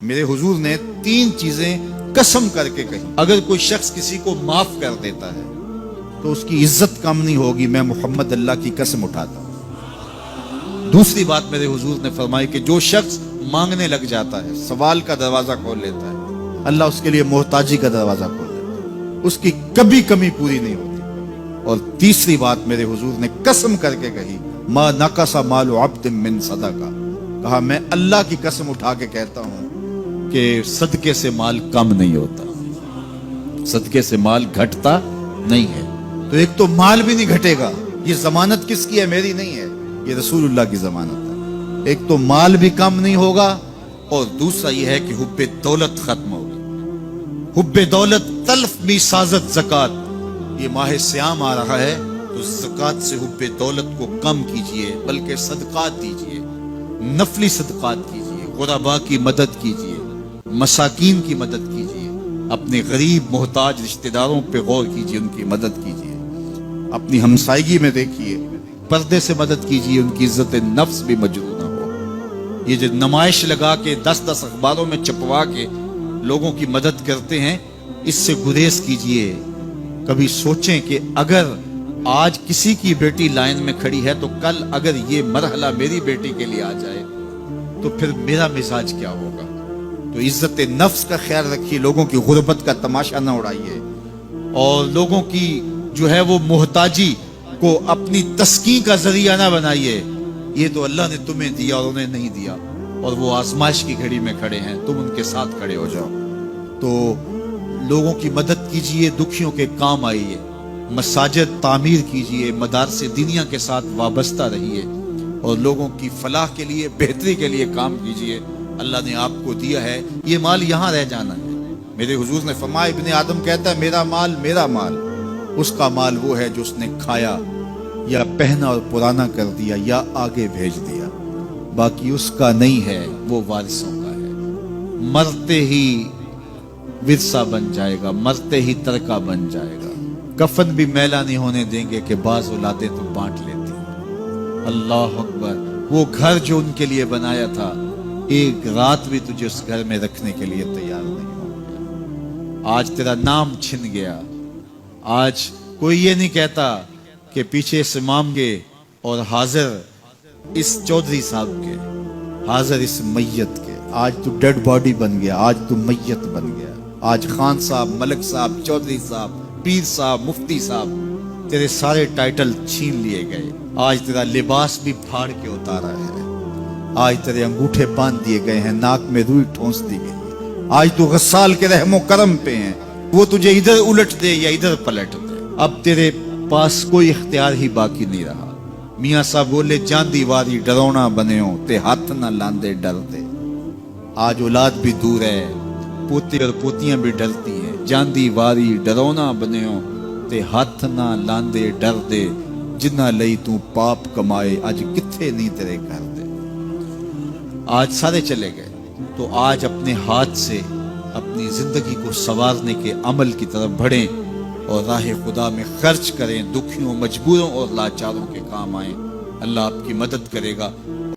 میرے حضور نے 3 چیزیں قسم کر کے کہی، اگر کوئی شخص کسی کو معاف کر دیتا ہے تو اس کی عزت کم نہیں ہوگی، میں محمد اللہ کی قسم اٹھاتا ہوں۔ دوسری بات میرے حضور نے فرمائی کہ جو شخص مانگنے لگ جاتا ہے، سوال کا دروازہ کھول لیتا ہے، اللہ اس کے لیے محتاجی کا دروازہ کھول دیتا ہے، اس کی کبھی کمی پوری نہیں ہوتی۔ اور تیسری بات میرے حضور نے قسم کر کے کہی، ما نقص مال عبد من صدقہ، کہا میں اللہ کی قسم اٹھا کے کہتا ہوں کہ صدقے سے مال کم نہیں ہوتا، صدقے سے مال گھٹتا نہیں ہے۔ تو ایک تو مال بھی نہیں گھٹے گا، یہ ضمانت کس کی ہے؟ میری نہیں ہے، یہ رسول اللہ کی ضمانت ہے۔ ایک تو مال بھی کم نہیں ہوگا، اور دوسرا یہ ہے کہ حب دولت ختم ہوگی۔ حب دولت تلف بھی سازت زکات، یہ ماہ سیام آ رہا ہے تو زکات سے حب دولت کو کم کیجئے، بلکہ صدقات دیجئے، نفلی صدقات کیجئے، غرباء کی مدد کیجئے، مساکین کی مدد کیجئے، اپنے غریب محتاج رشتہ داروں پہ غور کیجئے، ان کی مدد کیجئے، اپنی ہمسائیگی میں دیکھیے، پردے سے مدد کیجئے، ان کی عزت نفس بھی مجروح نہ ہو۔ یہ جو نمائش لگا کے 10 اخباروں میں چھپوا کے لوگوں کی مدد کرتے ہیں، اس سے گریز کیجئے۔ کبھی سوچیں کہ اگر آج کسی کی بیٹی لائن میں کھڑی ہے تو کل اگر یہ مرحلہ میری بیٹی کے لیے آ جائے تو پھر میرا مزاج کیا ہوگا؟ تو عزت نفس کا خیال رکھیے، لوگوں کی غربت کا تماشا نہ اڑائیے، اور لوگوں کی جو ہے وہ محتاجی کو اپنی تسکین کا ذریعہ نہ بنائیے۔ یہ تو اللہ نے تمہیں دیا اور انہیں نہیں دیا، اور وہ آزمائش کی گھڑی میں کھڑے ہیں، تم ان کے ساتھ کھڑے ہو جاؤ۔ تو لوگوں کی مدد کیجئے، دکھیوں کے کام آئیے، مساجد تعمیر کیجئے، مدارس دینیا کے ساتھ وابستہ رہیے، اور لوگوں کی فلاح کے لیے، بہتری کے لیے کام کیجئے۔ اللہ نے آپ کو دیا ہے، یہ مال یہاں رہ جانا ہے۔ میرے حضور نے فرمایا، ابن آدم کہتا ہے میرا مال میرا مال، اس کا مال وہ ہے جو اس نے کھایا یا پہنا اور پرانا کر دیا یا آگے بھیج دیا، باقی اس کا نہیں ہے، وہ وارثوں کا ہے۔ مرتے ہی ورثہ بن جائے گا، مرتے ہی ترکہ بن جائے گا۔ کفن بھی میلا نہیں ہونے دیں گے کہ بعض اولادیں تو بانٹ لیتی ہیں۔ اللہ اکبر، وہ گھر جو ان کے لیے بنایا تھا، ایک رات بھی تجھے اس گھر میں رکھنے کے لیے تیار نہیں ہو۔ آج تیرا نام چھن گیا، آج کوئی یہ نہیں کہتا کہ پیچھے اس امام کے اور حاضر اس چودھری صاحب کے، حاضر اس میت کے۔ آج تو ڈیڈ باڈی بن گیا، آج تو میت بن گیا۔ آج خان صاحب، ملک صاحب، چودھری صاحب، پیر صاحب، مفتی صاحب، تیرے سارے ٹائٹل چھین لیے گئے۔ آج تیرا لباس بھی پھاڑ کے اتارا ہے، آج تیرے انگوٹھے باندھ دیے گئے ہیں، ناک میں روئی ٹھونس دی گئی ہے۔ آج تو غسال کے رحم و کرم پہ ہیں، وہ تجھے ادھر الٹ دے یا ادھر پلٹ دے، اب تیرے پاس کوئی اختیار ہی باقی نہیں رہا۔ میاں صاحب بولے، جاندی واری ڈرونا بنے ہو تے ہاتھ نہ لاندے ڈر دے۔ آج اولاد بھی دور ہے، پوتے اور پوتیاں بھی ڈرتی ہیں۔ جاندی واری ڈرونا بنے ہو تے ہاتھ نہ لاندے ڈر دے، جنہ لئی تو پاپ کمائے اج کتھے نہیں تیرے گھر دے۔ آج سارے چلے گئے، تو آج اپنے ہاتھ سے اپنی زندگی کو سنوارنے کے عمل کی طرف بڑھیں اور راہ خدا میں خرچ کریں، دکھیوں، مجبوروں اور لاچاروں کے کام آئیں۔ اللہ آپ کی مدد کرے گا۔